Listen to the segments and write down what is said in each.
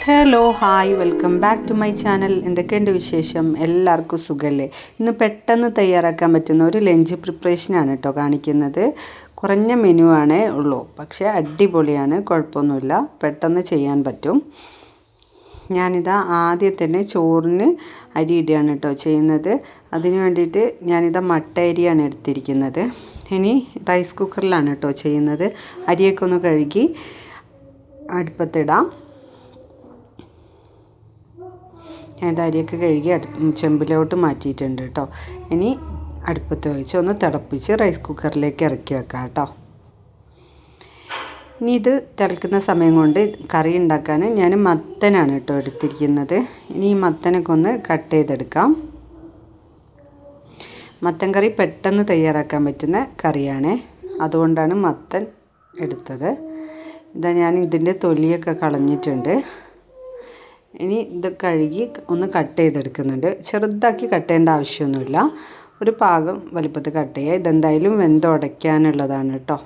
Hello hi welcome back to my channel. എന്തൊക്കെയുണ്ട് വിശേഷം? എല്ലാവർക്കും സുഖമല്ലേ? ഇന്ന് പെട്ടെന്ന് തയ്യാറാക്കാൻ പറ്റുന്ന ഒരു ലഞ്ച് പ്രിപ്പറേഷനാണ് കേട്ടോ കാണിക്കുന്നത്. കുറഞ്ഞ മെനു ആണേ ഉള്ളൂ, പക്ഷേ അടിപൊളിയാണ്, കുഴപ്പമൊന്നുമില്ല, പെട്ടെന്ന് ചെയ്യാൻ പറ്റും. ഞാനിതാ ആദ്യം തന്നെ ചോറിന് അരി ഇടുകയാണ് കേട്ടോ ചെയ്യുന്നത്. അതിന് വേണ്ടിയിട്ട് ഞാനിതാ മട്ട അരിയാണ് എടുത്തിരിക്കുന്നത്. ഇനി റൈസ് കുക്കറിലാണ് കേട്ടോ ചെയ്യുന്നത്. അരിയൊക്കെ ഒന്ന് കഴുകി അടുപ്പത്തിടാം. അരിയൊക്കെ കഴുകി ചെമ്പിലോട്ട് മാറ്റിയിട്ടുണ്ട് കേട്ടോ. ഇനി അടുപ്പത്ത് വെച്ച് ഒന്ന് തിളപ്പിച്ച് റൈസ് കുക്കറിലേക്ക് ഇറക്കി വെക്കാം കേട്ടോ. ഇനി ഇത് തിളക്കുന്ന സമയം കൊണ്ട് കറി ഉണ്ടാക്കാൻ ഞാൻ മത്തനാണ് കേട്ടോ എടുത്തിരിക്കുന്നത്. ഇനി ഈ മത്തനൊക്കെ ഒന്ന് കട്ട് ചെയ്തെടുക്കാം. മത്തൻ കറി പെട്ടെന്ന് തയ്യാറാക്കാൻ പറ്റുന്ന കറിയാണ്, അതുകൊണ്ടാണ് മത്തൻ എടുത്തത്. ഇതാ ഞാൻ ഇതിൻ്റെ തൊലിയൊക്കെ കളഞ്ഞിട്ടുണ്ട്. ഇനി ഇത് കഴുകി ഒന്ന് കട്ട് ചെയ്തെടുക്കുന്നുണ്ട്. ചെറുതാക്കി കട്ട് ചെയ്യേണ്ട ആവശ്യമൊന്നുമില്ല, ഒരു പാകം വലിപ്പത്തിൽ കട്ട് ചെയ്യുക. ഇതെന്തായാലും വെന്തുടയ്ക്കാനുള്ളതാണ് കേട്ടോ.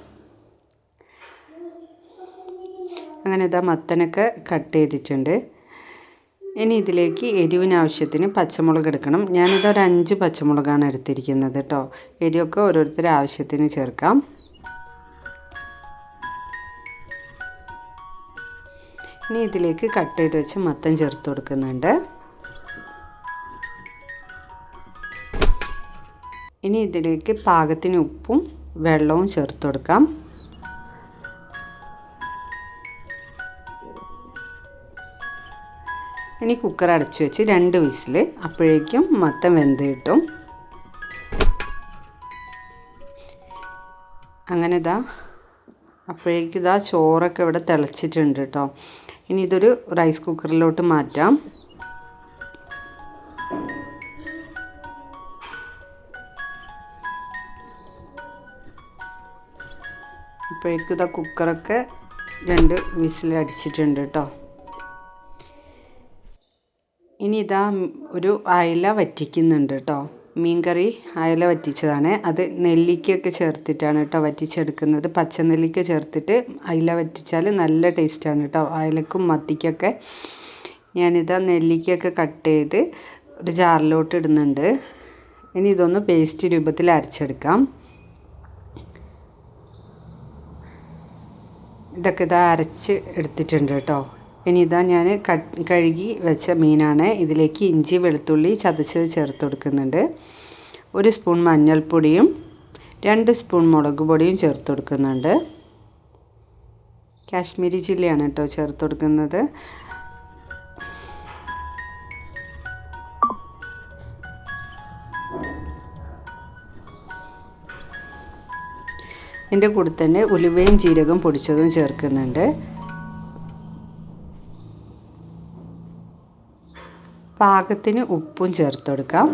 അങ്ങനെ ഇതാ മത്തനൊക്കെ കട്ട് ചെയ്തിട്ടുണ്ട്. ഇനി ഇതിലേക്ക് എരിവിനാവശ്യത്തിന് പച്ചമുളക് എടുക്കണം. ഞാനിതൊരു 5 പച്ചമുളകാണ് എടുത്തിരിക്കുന്നത് കേട്ടോ. എരിവൊക്കെ ഓരോരുത്തരുടെ ആവശ്യത്തിന് ചേർക്കാം. ഇനി ഇതിലേക്ക് കട്ട് ചെയ്ത് വെച്ച് മത്തൻ ചേർത്ത് കൊടുക്കുന്നുണ്ട്. ഇനി ഇതിലേക്ക് പാകത്തിന് ഉപ്പും വെള്ളവും ചേർത്ത് കൊടുക്കാം. ഇനി കുക്കർ അടച്ചു വെച്ച് 2 വിസിൽ, അപ്പോഴേക്കും മത്തൻ വെന്ത് കിട്ടും. അങ്ങനെ അപ്പോഴേക്കും ചോറൊക്കെ ഇവിടെ തിളച്ചിട്ടുണ്ട് കേട്ടോ. ഇനി ഇതൊരു റൈസ് കുക്കറിലോട്ട് മാറ്റാം. അപ്പോഴേക്കും കുക്കറൊക്കെ 2 വിസിൽ അടിച്ചിട്ടുണ്ട് കേട്ടോ. ഇനി ഒരു അയല വറ്റിക്കുന്നുണ്ട് കേട്ടോ. മീൻകറി അയല വറ്റിച്ചതാണ്. അത് നെല്ലിക്കയൊക്കെ ചേർത്തിട്ടാണ് കേട്ടോ വറ്റിച്ചെടുക്കുന്നത്. പച്ച നെല്ലിക്ക ചേർത്തിട്ട് അയല വറ്റിച്ചാൽ നല്ല ടേസ്റ്റാണ് കേട്ടോ, അയലക്കും മത്തിക്കൊക്കെ. നെല്ലിക്കയൊക്കെ കട്ട് ചെയ്ത് ഒരു ജാറിലോട്ട് ഇടുന്നുണ്ട്. ഇനി ഇതൊന്ന് പേസ്റ്റ് രൂപത്തിൽ അരച്ചെടുക്കാം. ഇതൊക്കെ അരച്ച് എടുത്തിട്ടുണ്ട് കേട്ടോ. ഇനി ഞാൻ കഴുകി വെച്ച മീനാണ്. ഇതിലേക്ക് ഇഞ്ചി വെളുത്തുള്ളി ചതച്ചത് ചേർത്ത് കൊടുക്കുന്നുണ്ട്. 1 സ്പൂൺ മഞ്ഞൾപ്പൊടിയും 2 സ്പൂൺ മുളക് പൊടിയും ചേർത്ത് കൊടുക്കുന്നുണ്ട്. കാശ്മീരി ചില്ലിയാണ് കേട്ടോ ചേർത്ത് കൊടുക്കുന്നത്. ഇതിൻ്റെ കൂടെ തന്നെ ഉലുവയും ജീരകം പൊടിച്ചതും ചേർക്കുന്നുണ്ട്. പാകത്തിന് ഉപ്പും ചേർത്ത് കൊടുക്കാം.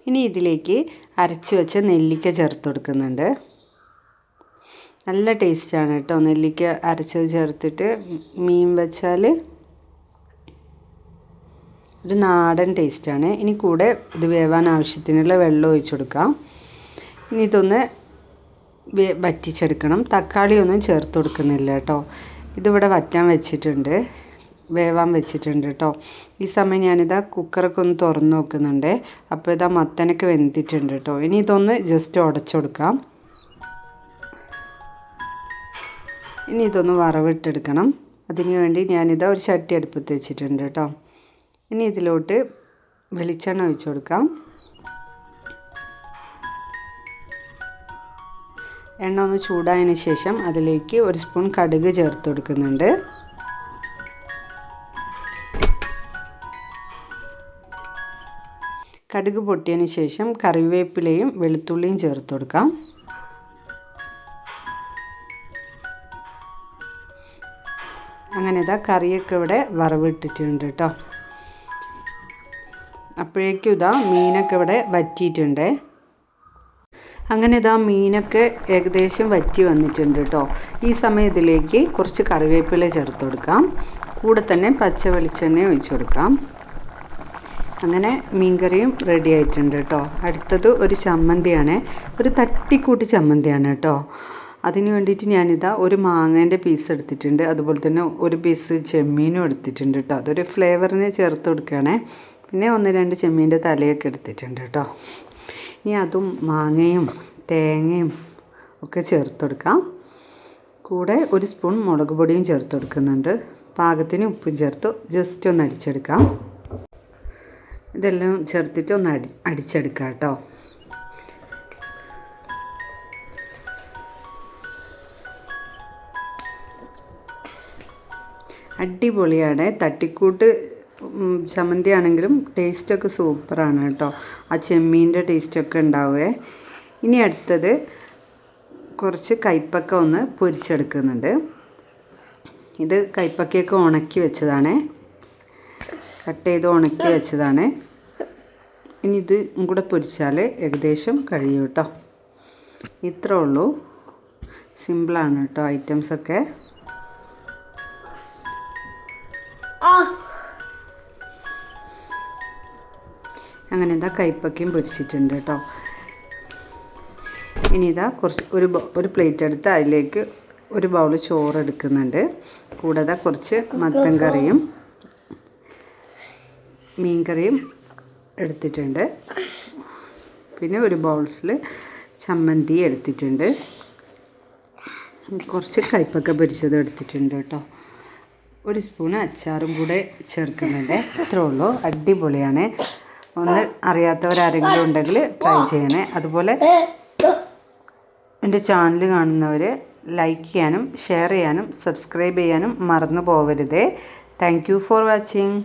ഇനി ഇതിലേക്ക് അരച്ച് വെച്ച നെല്ലിക്ക ചേർത്ത് കൊടുക്കുന്നുണ്ട്. നല്ല ടേസ്റ്റാണ് കേട്ടോ നെല്ലിക്ക അരച്ചത് ചേർത്തിട്ട് മീൻ വെച്ചാൽ ഒരു നാടൻ ടേസ്റ്റാണ്. ഇനി കൂടെ ഇത് വേവാൻ ആവശ്യത്തിനുള്ള വെള്ളം ഒഴിച്ചു കൊടുക്കാം. ഇനി ഇതൊന്ന് വറ്റിച്ചെടുക്കണം. തക്കാളി ഒന്നും ചേർത്ത് കൊടുക്കുന്നില്ല കേട്ടോ. ഇതിവിടെ വറ്റാൻ വെച്ചിട്ടുണ്ട്, വേവാൻ വെച്ചിട്ടുണ്ട് കേട്ടോ. ഈ സമയം കുക്കറൊക്കെ ഒന്ന് തുറന്ന് നോക്കുന്നുണ്ട്. അപ്പോൾ മത്തനൊക്കെ വെന്തിട്ടുണ്ട് കേട്ടോ. ഇനി ഇതൊന്ന് ജസ്റ്റ് ഉടച്ചു കൊടുക്കാം. ഇനി ഇതൊന്ന് വറവിട്ടെടുക്കണം. അതിന് വേണ്ടി ഒരു ചട്ടി അടുപ്പത്ത് വെച്ചിട്ടുണ്ട് കേട്ടോ. ഇനി ഇതിലോട്ട് വെളിച്ചെണ്ണ ഒഴിച്ചു കൊടുക്കാം. എണ്ണ ഒന്ന് ചൂടായതിന് ശേഷം അതിലേക്ക് 1 സ്പൂൺ കടുക് ചേർത്ത് കൊടുക്കുന്നുണ്ട്. കടുക് പൊട്ടിയതിന് ശേഷം കറിവേപ്പിലയും വെളുത്തുള്ളിയും ചേർത്ത് കൊടുക്കാം. അങ്ങനെ കറിയൊക്കെ ഇവിടെ വറവിട്ടിട്ടുണ്ട് കേട്ടോ. അപ്പോഴേക്കും മീനൊക്കെ ഇവിടെ വറ്റിയിട്ടുണ്ട്. അങ്ങനെ മീനൊക്കെ ഏകദേശം വറ്റി വന്നിട്ടുണ്ട് കേട്ടോ. ഈ സമയം ഇതിലേക്ക് കുറച്ച് കറിവേപ്പില ചേർത്ത് കൊടുക്കാം. കൂടെ തന്നെ പച്ച വെളിച്ചെണ്ണ ഒഴിച്ചു കൊടുക്കാം. അങ്ങനെ മീൻകറിയും റെഡി ആയിട്ടുണ്ട് കേട്ടോ. അടുത്തത് ഒരു ചമ്മന്തിയാണ്, ഒരു തട്ടിക്കൂട്ടി ചമ്മന്തിയാണ് കേട്ടോ. അതിന് വേണ്ടിയിട്ട് ഞാനിതാ ഒരു മാങ്ങേൻ്റെ പീസ് എടുത്തിട്ടുണ്ട്, അതുപോലെ തന്നെ ഒരു പീസ് ചെമ്മീനും എടുത്തിട്ടുണ്ട് കേട്ടോ. അതൊരു ഫ്ലേവറിന് ചേർത്ത് കൊടുക്കുകയാണേ. പിന്നെ 1-2 ചെമ്മീൻ്റെ തലയൊക്കെ എടുത്തിട്ടുണ്ട് കേട്ടോ. ഇനി അതും മാങ്ങയും തേങ്ങയും ഒക്കെ ചേർത്ത് കൊടുക്കാം. കൂടെ ഒരു സ്പൂൺ മുളക് പൊടിയും ചേർത്ത് കൊടുക്കുന്നുണ്ട്. പാകത്തിന് ഉപ്പും ചേർത്ത് ജസ്റ്റ് ഒന്ന് അടിച്ചെടുക്കാം. ഇതെല്ലാം ചേർത്തിട്ട് ഒന്ന് അടിച്ചെടുക്കാം കേട്ടോ. അടിപൊളിയാണ്. തട്ടിക്കൂട്ട് ചമ്മന്തി ആണെങ്കിലും ടേസ്റ്റൊക്കെ സൂപ്പറാണ് കേട്ടോ. ആ ചെമ്മീൻ്റെ ടേസ്റ്റൊക്കെ ഉണ്ടാവുമേ. ഇനി അടുത്തത് കുറച്ച് കൈപ്പക്ക ഒന്ന് പൊരിച്ചെടുക്കുന്നുണ്ട്. ഇത് കൈപ്പക്കയൊക്കെ ഉണക്കി വെച്ചതാണ്, കട്ട് ചെയ്ത് ഉണക്കി വെച്ചതാണ്. ഇനി ഇത് കൂടെ പൊരിച്ചാൽ ഏകദേശം കഴിയും കേട്ടോ. ഇത്രേ ഉള്ളൂ, സിമ്പിളാണ് കേട്ടോ ഐറ്റംസൊക്കെ. അങ്ങനെ ഇതാ കൈപ്പക്കയും പൊരിച്ചിട്ടുണ്ട് കേട്ടോ. ഇനി ഇതാ കുറച്ച് ഒരു പ്ലേറ്റ് എടുത്ത് അതിലേക്ക് ഒരു ബൗൾ ചോറ് എടുക്കുന്നുണ്ട്. കൂടാതെ കുറച്ച് മത്തൻ കറിയും മീൻ കറിയും എടുത്തിട്ടുണ്ട്. പിന്നെ ഒരു ബൗൾസിൽ ചമ്മന്തി എടുത്തിട്ടുണ്ട്. കുറച്ച് കൈപ്പക്ക പൊരിച്ചതും എടുത്തിട്ടുണ്ട് കേട്ടോ. ഒരു സ്പൂണ് അച്ചാറും കൂടെ ചേർക്കുന്നുണ്ട്. ഇത്രേ ഉള്ളൂ. അടിപൊളിയാണ്. ഒന്ന് അറിയാത്തവരാരെങ്കിലും ഉണ്ടെങ്കിൽ ട്രൈ ചെയ്യണേ. അതുപോലെ എൻ്റെ ചാനൽ കാണുന്നവർ ലൈക്ക് ചെയ്യാനും ഷെയർ ചെയ്യാനും സബ്സ്ക്രൈബ് ചെയ്യാനും മറന്നു പോകരുതേ. Thank you for watching.